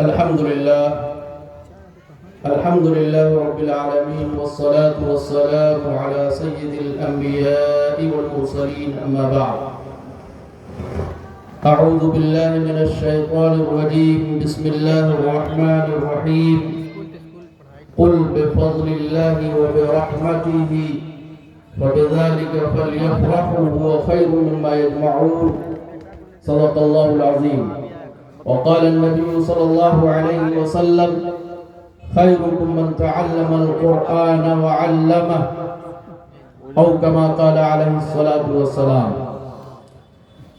الحمد لله رب العالمين والصلاة والسلام على سيد الأنبياء والمرسلين أما بعد أعوذ بالله من الشيطان الرجيم بسم الله الرحمن الرحيم قل بفضل الله وبرحمته وبذلك فليفرحوا هو خير مما يجمعون صدق الله العظيم وقال النبي صلى الله عليه وسلم خيركم من تعلم القرآن وعلمه او كما قال عليه الصلاة والسلام۔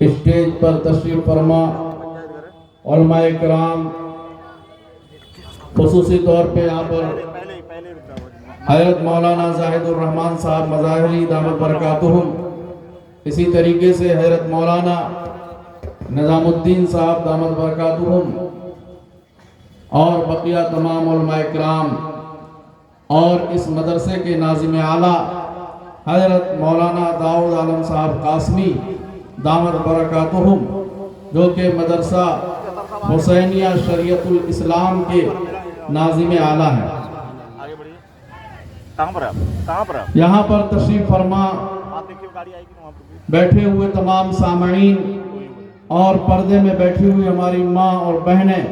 اسٹیج پر تشریف فرما علماء کرام، خصوصی طور پہ یہاں پر حضرت مولانا زاہد الرحمن صاحب مظاہری دامت برکاتہم، اسی طریقے سے حضرت مولانا نظام الدین صاحب دامت برکاتہم، اور بقیہ تمام علماء کرام، اور اس مدرسے کے ناظم اعلیٰ حضرت مولانا داؤد عالم صاحب قاسمی دامت برکاتہم، جو کہ مدرسہ حسینیہ شریعت الاسلام کے ناظم اعلیٰ ہیں۔ یہاں پر تشریف فرما بیٹھے ہوئے تمام سامعین اور پردے میں بیٹھی ہوئی ہماری ماں اور بہنیں،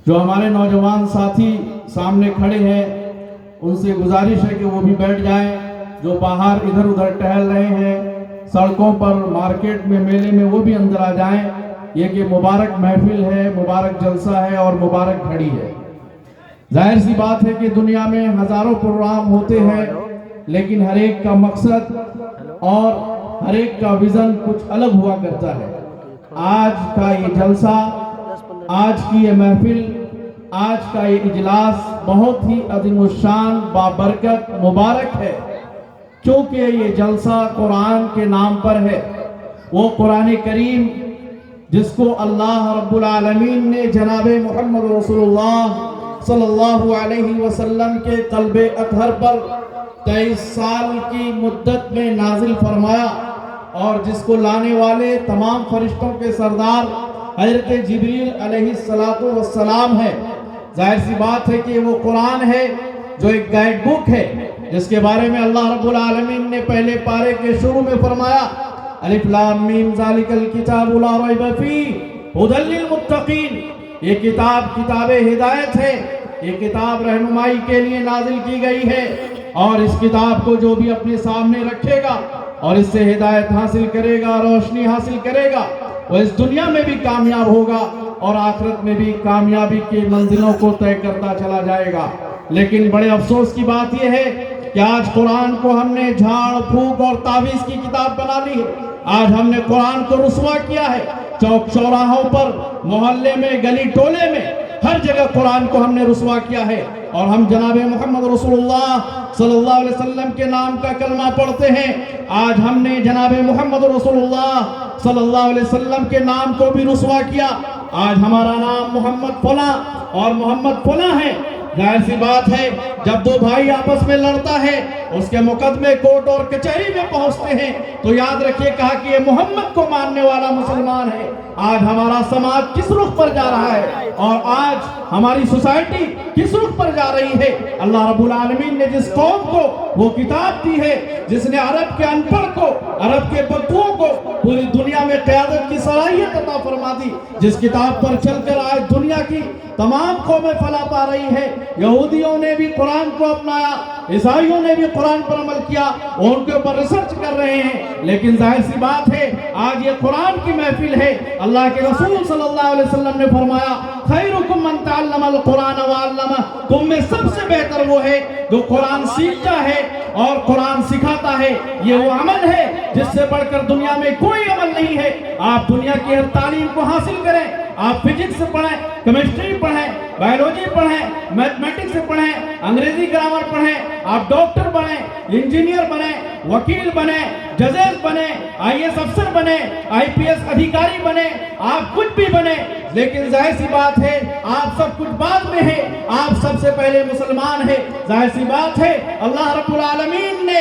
جو ہمارے نوجوان ساتھی سامنے کھڑے ہیں، ان سے گزارش ہے کہ وہ بھی بیٹھ جائیں۔ جو باہر ادھر ادھر ٹہل رہے ہیں سڑکوں پر، مارکیٹ میں، میلے میں، وہ بھی اندر آ جائیں۔ یہ کہ مبارک محفل ہے، مبارک جلسہ ہے اور مبارک گھڑی ہے۔ ظاہر سی بات ہے کہ دنیا میں ہزاروں پروگرام ہوتے ہیں، لیکن ہر ایک کا مقصد اور ہر ایک کا ویژن کچھ الگ ہوا کرتا ہے۔ آج کا یہ جلسہ، آج کی یہ محفل، آج کا یہ اجلاس بہت ہی عظیم الشان، بابرکت، مبارک ہے، چونکہ یہ جلسہ قرآن کے نام پر ہے۔ وہ قرآن کریم جس کو اللہ رب العالمین نے جناب محمد رسول اللہ صلی اللہ علیہ وسلم کے قلب اطہر پر 23 سال کی مدت میں نازل فرمایا، اور جس کو لانے والے تمام فرشتوں کے سردار حضرت جبریل علیہ السلام ہے۔ ظاہر سی بات ہے کہ وہ قرآن ہے جو ایک گائیڈ بک ہے، جس کے بارے میں اللہ رب العالمین نے پہلے پارے کے شروع میں فرمایا الف لام میم ذالک الکتاب لا ریب فیہ ھدی للمتقین۔ یہ کتاب ہدایت ہے، یہ کتاب رہنمائی کے لیے نازل کی گئی ہے، اور اس کتاب کو جو بھی اپنے سامنے رکھے گا اور اس سے ہدایت حاصل کرے گا، روشنی حاصل کرے گا، وہ اس دنیا میں بھی کامیاب ہوگا اور آخرت میں بھی کامیابی کی منزلوں کو طے کرتا چلا جائے گا۔ لیکن بڑے افسوس کی بات یہ ہے کہ آج قرآن کو ہم نے جھاڑ پھونک اور تعویذ کی کتاب بنا لی ہے۔ آج ہم نے قرآن کو رسوا کیا ہے، چوک چوراہوں پر، محلے میں، گلی ٹولے میں، ہر جگہ قرآن کو ہم نے رسوا کیا ہے، اور ہم جناب محمد رسول اللہ صلی اللہ علیہ وسلم کے نام کا کلمہ پڑھتے ہیں۔ آج ہم نے جناب محمد رسول اللہ صلی اللہ علیہ وسلم کے نام کو بھی رسوا کیا۔ آج ہمارا نام محمد فلاں اور محمد فلاں ہے۔ ظاہر سی بات ہے جب دو بھائی آپس میں لڑتا ہے، اس کے مقدمے کورٹ اور کچہری میں پہنچتے ہیں، تو یاد رکھیے کہا کہ یہ محمد کو ماننے والا مسلمان ہے۔ آج ہمارا سماج کس رخ پر جا رہا ہے، اور آج ہماری سوسائٹی کس رخ پر جا رہی ہے؟ اللہ رب العالمین نے جس قوم کو وہ کتاب دی ہے، جس نے عرب کے ان پڑھ کو، عرب کے بدوؤں کو پوری دنیا میں قیادت کی صلاحیت عطا فرما دی، جس کتاب پر چل کر آج دنیا کی تمام قومیں فلاح پا رہی ہے۔ یہودیوں نے بھی قرآن کو اپنایا، عیسائیوں نے بھی قرآن پر عمل کیا، اور ان کے اوپر ریسرچ کر رہے ہیں۔ لیکن ظاہر سی بات ہے آج یہ قرآن کی محفل ہے۔ اللہ کے رسول صلی اللہ علیہ وسلم نے فرمایا خیرکم من تعلم القرآن وعلمہ، تم میں سب سے بہتر وہ ہے جو قرآن سیکھتا ہے اور قرآن سکھاتا ہے۔ یہ وہ عمل ہے جس سے بڑھ کر دنیا میں کوئی عمل نہیں ہے۔ آپ دنیا کی ہر تعلیم کو حاصل کریں، آپ فزکس پڑھیں، کیمسٹری پڑھیں، بایولوجی پڑھیں، میتھمیٹکس پڑھیں، انگریزی گرامر پڑھیں، آپ ڈاکٹر بنیں، انجینئر بنیں، وکیل بنیں، ججز بنیں، آئی ایس افسر بنیں، آئی پی ایس ادھیکاری بنیں، آپ کچھ بھی بنیں، لیکن ظاہر سی بات ہے آپ سب کچھ بعد میں ہے، آپ سب سے پہلے مسلمان ہے۔ ظاہر سی بات ہے اللہ رب العالمین نے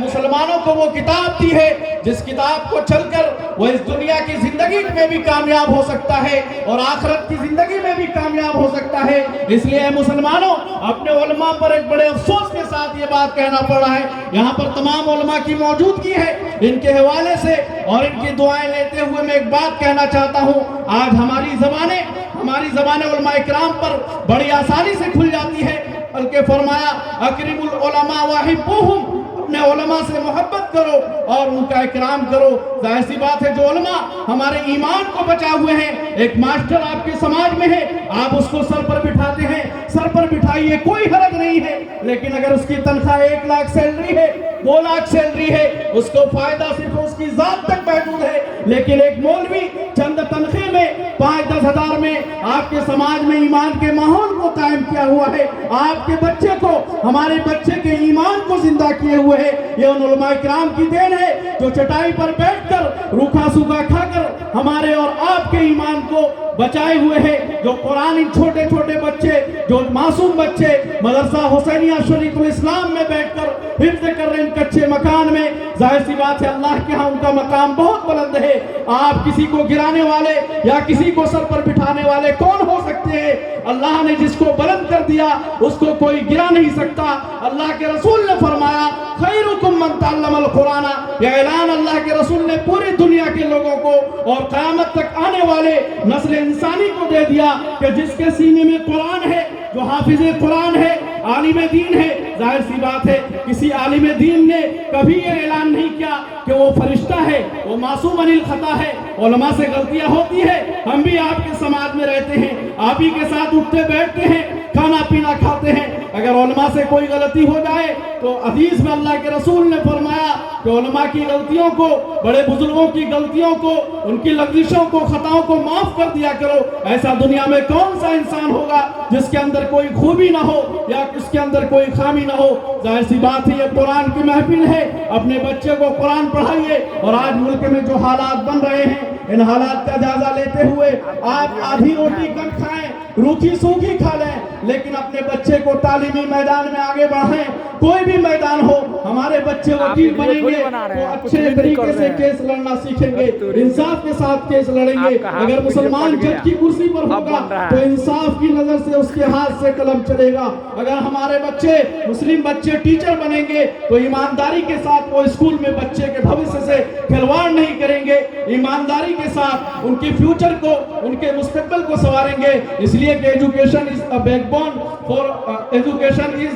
مسلمانوں کو وہ کتاب دی ہے جس کتاب کو چل کر وہ اس دنیا کی زندگی زندگی میں بھی کامیاب ہو سکتا ہے اور آخرت کی زندگی میں بھی کامیاب ہو سکتا ہے۔ اس لیے اے مسلمانوں، اپنے علماء پر ایک بڑے افسوس کے ساتھ یہ بات کہنا پڑ رہا ہے۔ یہاں پر تمام علماء کی موجودگی ہے، ان کے حوالے سے اور ان کی دعائیں لیتے ہوئے میں ایک بات کہنا چاہتا ہوں۔ آج ہماری زبانیں علماء اکرام پر بڑی آسانی سے کھل جاتی ہے، بلکہ فرمایا اکرم العلماء واحبوہم، اپنے علماء سے محبت کرو اور ان کا اکرام کرو۔ ظاہر سی بات ہے، جو علماء ہمارے ایمان کو بچا ہوئے ہیں، ایک ماسٹر آپ کے سماج میں ہے، آپ اس کو سر پر بٹھاتے ہیں، سر پر بٹھائیے، کوئی حرج نہیں ہے، لیکن اگر اس کی تنخواہ 1 لاکھ سیلری ہے، 2 لاکھ سیلری ہے، اس کو فائدہ صرف اس کی ذات تک محدود ہے، لیکن ایک مولوی چند تنخواہ میں 5-10 ہزار میں آپ کے سماج میں ایمان کے ماحول کو قائم کیا ہوا ہے، آپ کے بچے کو، ہمارے بچے کے ایمان کو زندہ کیے ہوئے ہے۔ یہ ان علماء کرام کی دین ہے جو چٹائی پر بیٹھ کر روکھا سوکھا کھا کر ہمارے اور آپ کے ایمان کو بچائے ہوئے ہیں، جو قرآن چھوٹے چھوٹے بچے، جو معصوم بچے مدرسہ حسینیہ شریف الاسلام میں بیٹھ کر حفظ کر رہے ہیں کچے مکان میں۔ ظاہر سی بات ہے، اللہ کے ہاں ان کا مقام بہت بلند ہے۔ آپ کسی کو گرانے والے یا کسی کو سر پر بٹھانے والے کون ہو سکتے ہیں؟ اللہ نے جس کو بلند کر دیا اس کو کوئی گرا نہیں سکتا۔ اللہ کے رسول نے فرمایا خیرکم من تعلم القرآن، یہ اعلان اللہ کے رسول نے پوری دنیا کے لوگوں کو اور قیامت تک آنے والے نسل انسانی کو دے دیا کہ جس کے سینے میں قرآن ہے، جو حافظ قرآن ہے، عالم دین ہے۔ ظاہر سی بات ہے، کسی عالم دین نے کبھی یہ اعلان نہیں کیا کہ وہ فرشتہ ہے، وہ معصوم عن الخطا ہے۔ علماء سے غلطیاں ہوتی ہے، ہم بھی آپ کے سماج میں رہتے ہیں، آپ ہی کے ساتھ اٹھتے بیٹھتے ہیں، کھانا پینا کھاتے ہیں۔ اگر علماء سے کوئی غلطی ہو جائے تو حدیث میں اللہ کے رسول نے فرمایا کہ علماء کی غلطیوں کو، بڑے بزرگوں کی غلطیوں کو، ان کی لغزشوں کو، خطاؤں کو معاف کر دیا کرو۔ ایسا دنیا میں کون سا انسان ہوگا جس کے اندر کوئی خوبی نہ ہو یا اس کے اندر کوئی خامی نہ ہو؟ ظاہر سی بات ہے، یہ قرآن کی محفل ہے، اپنے بچے کو قرآن پڑھائیے۔ اور آج ملک میں جو حالات بن رہے ہیں، ان حالات کا جائزہ لیتے ہوئے آپ آدھی روٹی کم کھائیں، روکھی سوکھی کھا لیں، لیکن اپنے بچے کو تعلیمی میدان میں آگے بڑھائیں۔ کوئی بھی میدان ہو، ہمارے بچے وکیل بنیں گے تو اچھے طریقے سے کیس لڑنا سیکھیں گے، انصاف کے ساتھ کیس لڑیں گے۔ اگر مسلمان جج کی کرسی پر ہوگا تو انصاف کی نظر سے اس کے ہاتھ سے قلم چلے گا۔ اگر ہمارے بچے، مسلم بچے ٹیچر بنیں گے تو ایمانداری کے ساتھ وہ اسکول میں بچے کے بھوشیہ سے کھلواڑ نہیں کریں گے، ایمانداری کے ساتھ ان کی فیوچر کو، ان کے مستقبل کو سنواریں گے۔ اس لیے کہ education is a backbone for education is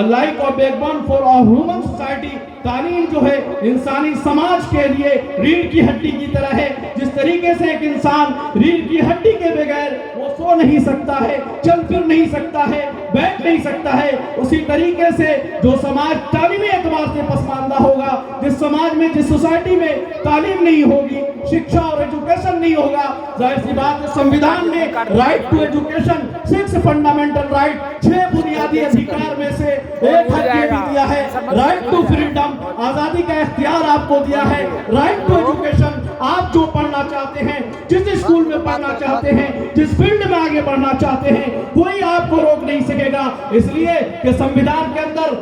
like a backbone for a human society۔ تعلیم جو ہے انسانی سماج کے لیے ریڑھ کی ہڈی کی طرح ہے۔ جس طریقے سے ایک انسان ریڑھ کی ہڈی کے بغیر وہ سو نہیں سکتا ہے، چل پھر نہیں سکتا ہے، بیٹھ نہیں سکتا ہے، اسی طریقے سے جو سماج تعلیمی اعتبار سے پسماندہ ہوگا، جس سماج میں، جس سوسائٹی میں تعلیم نہیں ہوگی، شکشا اور ایجوکیشن نہیں ہوگا، ظاہر سی بات ہے سنویدھان نے right to education, 6 fundamental right, 6 بنیادی ادھیکار میں سے ایک حق یہ بھی دیا ہے، رائٹ ٹو فریڈم، آزادی کا اختیار آپ کو دیا ہے، رائٹ ٹو ایجوکیشن، آپ جو پڑھنا چاہتے ہیں، جس اسکول میں پڑھنا چاہتے ہیں، جس فیلڈ میں آگے بڑھنا چاہتے ہیں، کوئی آپ کو روک نہیں سکے گا۔ اس لیے کہ سنویدھان کے اندر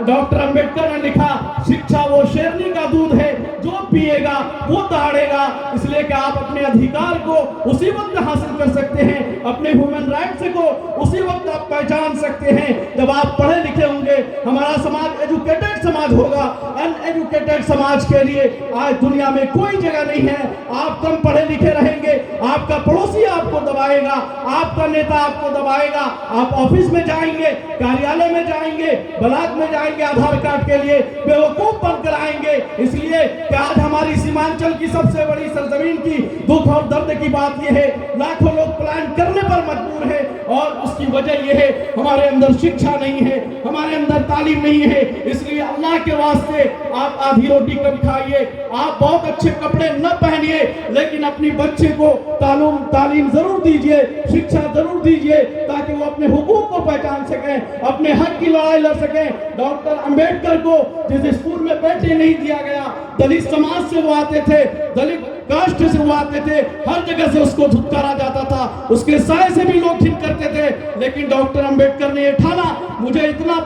ڈاکٹر امبیڈکر نے لکھا شکشا وہ شیرنی کا دودھ ہے، جو پیے گا وہ دہاڑے گا۔ اس لیے کہ آپ اپنے ادھیکار کو اسی وقت حاصل کر سکتے ہیں، اپنے ہیومن رائٹس کو اسی وقت آپ پہچان سکتے ہیں جب آپ پڑھے لکھے ہوں گے۔ ہمارا سماج ایجوکیٹڈ سماج ہوگا۔ ان ایجوکیٹڈ سماج کے لیے آج دنیا میں کوئی جگہ نہیں ہے۔ آپ کم پڑھے لکھے رہیں گے، آپ کا پڑوسی آپ کو دبائے گا، آپ کا نیتا آپ کو دبائے گا۔ آپ آفس میں جائیں گے، کاریالے میں جائیں گے، بلاک میں جائیں گے آدھار کارڈ کے لیے، بے وقوف بن کر آئیں گے۔ اس لیے کہ آج ہماری سیمانچل کی سب سے بڑی سرزمین کی دکھ اور درد کی بات یہ ہے، لاکھوں لوگ پلان کرنے پر مجبور ہیں، اور اس کی وجہ یہ ہے ہمارے اندر شکشا نہیں ہے، ہمارے اندر تعلیم نہیں ہے۔ اس لیے اللہ کے واسطے آپ آدھی روٹی کم کھائیے، آپ بہت اچھے کپڑے نہ پہنیے، لیکن اپنی بچے کو تعلیم ضرور دیجئے، شکشا ضرور دیجئے، تاکہ وہ اپنے حقوق کو پہچان سکیں، اپنے حق کی لڑائی لڑ سکیں۔ ڈاکٹر امبیڈکر کو جس اسکول میں بیٹھنے نہیں دیا گیا، دلت سماج سے وہ آتے تھے، دلت کاسٹ سے وہ آتے تھے، ہر جگہ سے اس کو دھتکارا جاتا تھا، اس کے سائے سے بھی لوگ گھن کرتے تھے، لیکن ڈاکٹر امبیڈکر نے یہ ٹھانا مجھے اتنا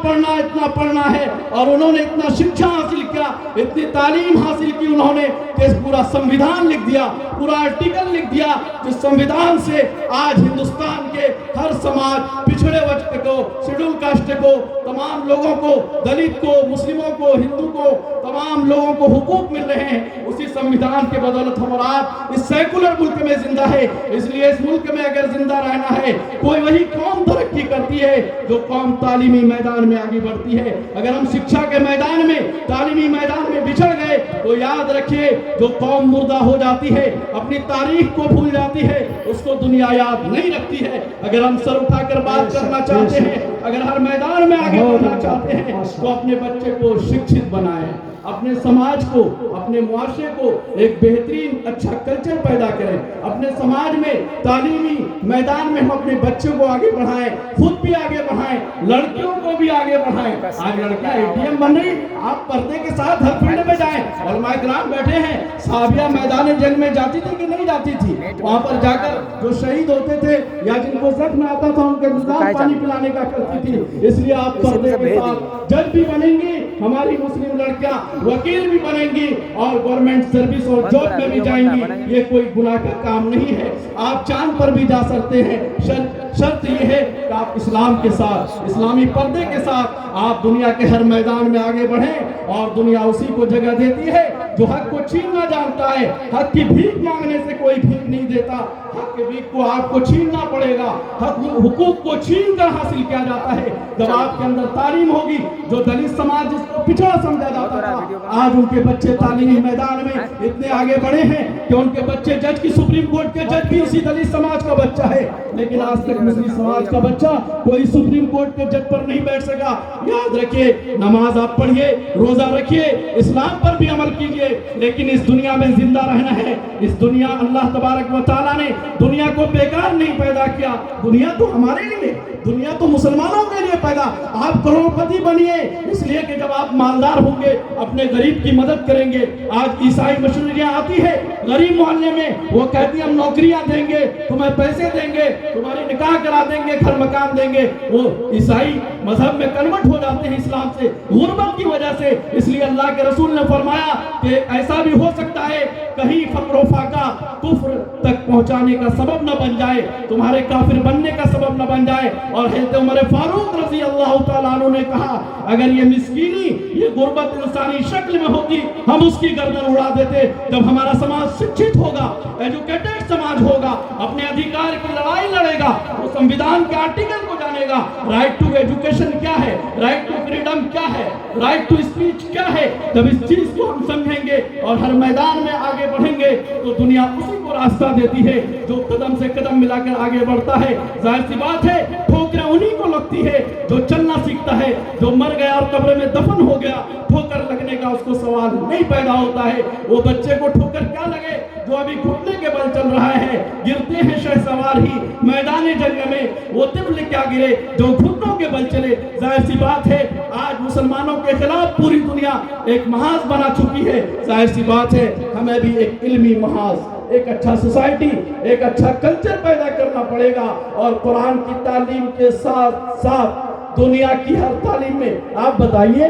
پڑھنا ہے، اور انہوں نے اتنا شکشا حاصل کیا، اتنی تعلیم حاصل کی انہوں نے کہ پورا سمویدھان لکھ دیا، پورا آرٹیکل لکھ دیا، جس سمویدھان سے آج ہندوستان کے ہر سماج، پچھڑے ورگ کو، شیڈول کاسٹ کو، تمام لوگوں کو، دلت کو، مسلموں کو، ہندو کو، تمام لوگوں کو حقوق مل رہے ہیں۔ اسی سمویدھان کے بدولت ہم اور آپ اس سیکولر ملک میں زندہ ہے۔ اس لیے اس ملک میں اگر زندہ رہنا ہے، کوئی وہی قوم ترقی کرتی ہے جو قوم تعلیمی میدان میں آگے بڑھتی ہے۔ اگر ہم شکشا کے میدان میں، تعلیمی میدان میں بچھڑ گئے تو یاد رکھیے، جو قوم مردہ ہو جاتی ہے، اپنی تاریخ کو بھول جاتی ہے، اس کو دنیا یاد نہیں رکھتی ہے۔ اگر ہم سر اٹھا کر بات کرنا چاہتے ہیں، اگر ہر میدان میں آگے بڑھنا چاہتے ہیں، تو اپنے بچے کو شکشت بنائیں، اپنے سماج کو، اپنے معاشرے کو ایک بہترین اچھا کلچر پیدا کریں، اپنے سماج میں تعلیمی میدان میں ہم اپنے بچوں کو آگے بڑھائیں، خود بھی آگے بڑھائیں، لڑکیوں کو بھی آگے بڑھائیں۔ آج لڑکیاں ATM بن رہی، آپ پردے کے ساتھ ہر فیلڈ میں جائیں، علماء کرام بیٹھے ہیں، صحابیہ میدان جنگ میں جاتی تھی کہ نہیں جاتی تھی؟ وہاں پر جا کر جو شہید ہوتے تھے یا جن کو زخم آتا تھا ان کے نظام پانی پلانے کا کرتی تھی۔ اس لیے آپ پردے کے ساتھ جج بھی بنیں گی، ہماری مسلم لڑکیاں وکیل بھی بنیں گی، اور گورنمنٹ سروس اور جاب میں بھی جائیں گی۔ یہ کوئی گناہ کا کام نہیں ہے، آپ چاند پر بھی جا سکتے ہیں۔ شرط یہ ہے کہ آپ اسلام کے ساتھ، اسلامی پردے کے ساتھ آپ دنیا کے ہر میدان میں آگے بڑھیں، اور دنیا اسی کو جگہ دیتی ہے جو حق کو چھیننا جانتا ہے۔ حق کی بھیک مانگنے سے کوئی بھیک نہیں دیتا، حق کی بھیک کو آپ کو چھیننا پڑے گا، حقوق کو چھین کر حاصل کیا جاتا ہے۔ جب آپ کے اندر تعلیم ہوگی، جو دلت سماج جس کو پچھڑا سمجھا جاتا تھا، آج ان کے بچے تعلیمی میدان میں اتنے آگے بڑھے ہیں کہ ان کے بچے جج کی، سپریم کورٹ کے جج بھی اسی دلت سماج کا بچہ ہے، لیکن آج تک مسلم سماج کا بچہ کوئی سپریم کورٹ کے جج پر نہیں بیٹھ سکا۔ یاد رکھیے، نماز آپ پڑھیے، روزہ رکھیے، اسلام پر بھی عمل کیجئے، لیکن اس دنیا میں زندہ رہنا ہے۔ اس دنیا، اللہ تبارک و تعالیٰ نے دنیا کو بیکار نہیں پیدا کیا، دنیا تو ہمارے لیے، دنیا تو مسلمانوں کے لیے پیدا۔ آپ کروڑپتی بنیے، اس لیے کہ جب آپ مالدار ہوں گے اپنے غریب کی مدد کریں گے۔ آج عیسائی مشنریاں آتی ہے غریب محلے میں، وہ کہتی ہیں ہم نوکریاں دیں گے، تمہیں پیسے دیں گے، تمہاری نکاح کرا دیں گے، گھر مکان دیں گے۔ وہ عیسائی مذہب میں کنورٹ ہو جاتے ہیں اسلام سے، غربت کی وجہ سے۔ اس لیے اللہ کے رسول نے فرمایا کہ ایسا بھی ہو سکتا ہے کہیں فقر و فاقہ کفر تک پہنچانے کا سبب نہ بن جائے، تمہارے کافر بننے کا سبب نہ بن جائے۔ اور حضرت عمر فاروق رضی اللہ تعالیٰ عنہ نے کہا اگر یہ مسکینی، یہ غربت انسانی شکل میں ہوتی، ہم اس کی گردن اڑا دیتے۔ جب ہمارا سماج شکشت ہوگا، ایجوکیٹڈ سماج ہوگا، اپنے ادھیکار کی لڑائی لڑے گا، وہ سمویدھان کے آرٹیکل کو جانے گا، رائٹ ٹو ایجوکیشن کیا ہے، رائٹ ٹو فریڈم کیا ہے، رائٹ ٹو اسپیچ کیا ہے۔ جب اس چیز کو ہم سمجھیں گے اور ہر میدان میں آگے بڑھیں گے تو دنیا اسی کو راستہ دیتی ہے جو قدم سے قدم ملا کر آگے بڑھتا ہے۔ ظاہر سی بات ہے ٹھوکریں انہی کو لگتی ہے جو چلنا سیکھتا ہے، جو مر گیا اور قبر میں دفن ہو گیا، ٹھوکر لگنے کا اس کو سوال نہیں پیدا ہوتا ہے۔ وہ بچے کو ٹھوکر کیا لگے جو ابھی گھٹنے کے بل چل رہا ہے، گرتے ہیں شہ سوار ہی میدان جنگ میں، وہ طفل کیا گرے جو گھٹنوں کے بل چلے۔ ظاہر سی بات ہے آج مسلمانوں کے خلاف پوری دنیا ایک محاذ بنا چکی ہے۔ ظاہر سی بات ہے ہمیں بھی ایک علمی محاذ، ایک اچھا سوسائٹی، ایک اچھا کلچر پیدا کرنا پڑے گا، اور قرآن کی تعلیم کے ساتھ ساتھ دنیا کی ہر تعلیم میں۔ آپ بتائیے،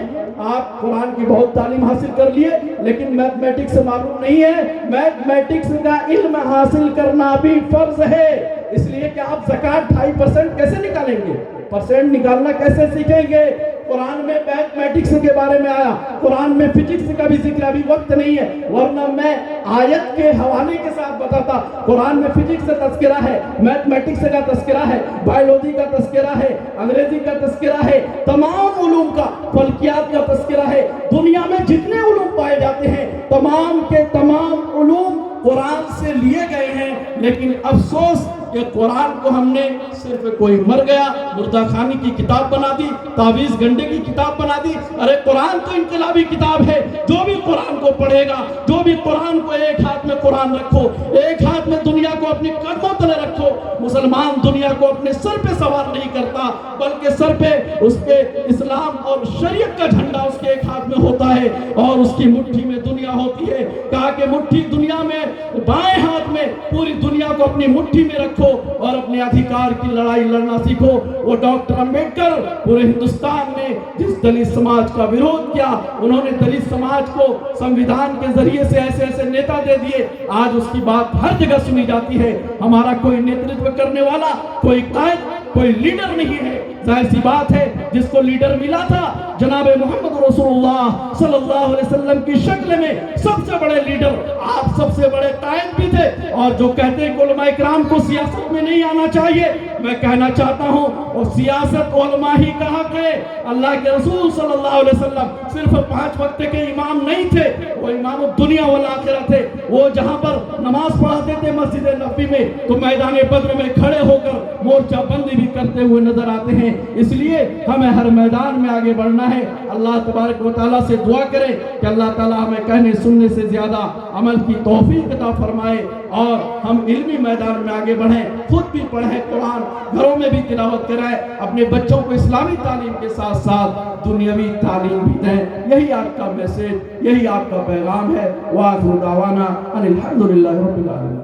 آپ قرآن کی بہت تعلیم حاصل کر لیے لیکن میتھمیٹکس سے معلوم نہیں ہے، میتھمیٹکس کا علم حاصل کرنا بھی فرض ہے۔ اس لیے کہ آپ زکوٰۃ 2.5% کیسے نکالیں گے، پرسنٹ نکالنا کیسے سیکھیں گے؟ قرآن میں میتھمیٹکس کے بارے میں آیا، قرآن میں فزکس کا بھی ذکر، ابھی وقت نہیں ہے ورنہ میں آیت کے حوالے کے ساتھ بتاتا۔ قرآن میں فزکس کا تذکرہ ہے، میتھمیٹکس کا تذکرہ ہے، بایولوجی کا تذکرہ ہے، انگریزی کا تذکرہ ہے، تمام علوم کا، فلکیات کا تذکرہ ہے۔ دنیا میں جتنے علوم پائے جاتے ہیں تمام کے تمام علوم قرآن سے لیے گئے ہیں، لیکن افسوس کہ قرآن کو ہم نے صرف کوئی مر گیا مردہ خانی کی کتاب بنا دی، تعویذ گنڈے کی کتاب بنا دی۔ ارے قرآن تو انقلابی کتاب ہے، جو بھی قرآن کو پڑھے گا، جو بھی قرآن کو ایک ہاتھ میں قرآن رکھو، ایک ہاتھ میں دنیا کو اپنی قدموں تلے رکھو۔ مسلمان دنیا کو اپنے سر پہ سوار نہیں کرتا، بلکہ سر پہ اس کے اسلام اور شریعت کا جھنڈا اس کے ایک ہاتھ میں ہوتا ہے اور اس کی مٹھی میں دنیا ہوتی ہے۔ کہا کہ مٹھی دنیا میں، بائیں ہاتھ میں پوری دنیا کو اپنی مٹھی میں رکھو اور اپنے ادھیکار کی لڑائی لڑنا سیکھو۔ وہ ڈاکٹر امبیڈکر پورے ہندوستان نے جس دلت سماج کا ویرودھ کیا، انہوں نے دلت سماج کو سنویدھان کے ذریعے سے ایسے ایسے نیتا دے دیے، آج اس کی بات ہر جگہ سنی جاتی ہے۔ ہمارا کوئی نیترتو کرنے والا، کوئی قائد، کوئی لیڈر نہیں ہے۔ ظاہر سی بات ہے جس کو لیڈر ملا تھا جناب محمد رسول اللہ صلی اللہ علیہ وسلم کی شکل میں، سب سے بڑے لیڈر، آپ سب سے بڑے قائد بھی تھے۔ اور جو کہتے ہیں کہ علماء اکرام کو سیاست میں نہیں آنا چاہیے، میں کہنا چاہتا ہوں اور سیاست علماء ہی کا حق ہے۔ اللہ کے رسول صلی اللہ علیہ وسلم صرف 5 وقت کے امام نہیں تھے، وہ امام الدنیا والآخرہ تھے۔ وہ جہاں پر نماز پڑھاتے تھے مسجد نبوی میں، تو میدان بدر میں کھڑے ہو کر مورچہ بندی بھی کرتے ہوئے نظر آتے ہیں۔ اس لیے ہمیں ہر میدان میں آگے بڑھنا ہے۔ اللہ تبارک و تعالیٰ سے دعا کریں کہ اللہ تعالیٰ ہمیں کہنے سننے سے زیادہ عمل کی توفیق عطا فرمائے اور ہم علمی میدان میں آگے بڑھیں، خود بھی پڑھیں قرآن، گھروں میں بھی تلاوت کرائیں، اپنے بچوں کو اسلامی تعلیم کے ساتھ ساتھ دنیاوی تعلیم بھی دیں۔ یہی آپ کا میسیج، یہی آپ کا پیغام ہے۔ وآخر دعوانا ان الحمدللہ رب العالمین۔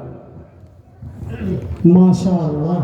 ماشاءاللہ۔